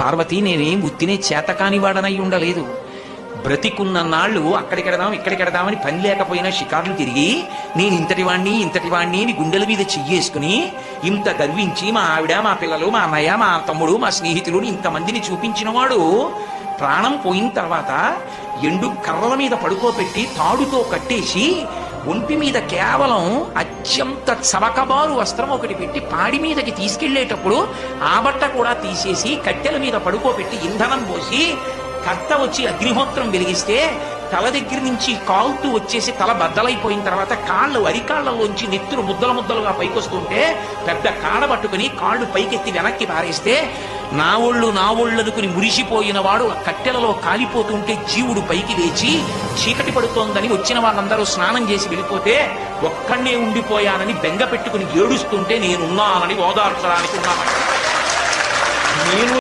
పార్వతి నేనేం ఉత్తినే చేతకాని వాడనై ఉండలేదు. బ్రతికున్న నాళ్ళు అక్కడికెడదాం ఇక్కడికెడదామని పని లేకపోయినా షికార్లు తిరిగి నేను ఇంతటి వాణ్ణి అని గుండెల మీద చెయ్యేసుకుని ఇంత గర్వించి మా ఆవిడ, మా పిల్లలు, మా అన్నయ్య, మా తమ్ముడు, మా స్నేహితులు ఇంతమందిని చూపించిన వాడు ప్రాణం పోయిన తర్వాత ఎండు కర్రల మీద పడుకోబెట్టి తాడుతో కట్టేసి ఒంటి మీద కేవలం అత్యంత చవకబారు వస్త్రం ఒకటి పెట్టి పాడి మీదకి తీసుకెళ్లేటప్పుడు ఆ బట్ట కూడా తీసేసి కట్టెల మీద పడుకోబెట్టి ఇంధనం పోసి కర్త వచ్చి అగ్నిహోత్రం వెలిగిస్తే తల దగ్గర నుంచి కాలుతూ వచ్చేసి తల బద్దలైపోయిన తర్వాత అరికాళ్లలోంచి నెత్తురు ముద్దలుగా పైకొస్తుంటే పెద్ద కాడ పట్టుకుని కాళ్ళు పైకెత్తి వెనక్కి పారేస్తే నా ఒళ్ళు అనుకుని మురిసిపోయిన వాడు కట్టెలలో కాలిపోతుంటే జీవుడు పైకి లేచి చీకటి పడుతోందని వచ్చిన వాళ్ళందరూ స్నానం చేసి వెళ్ళిపోతే ఒక్కడే ఉండిపోయానని బెంగ పెట్టుకుని ఏడుస్తుంటే నేనున్నానని ఓదార్చడానికి ఉన్నాను. నేను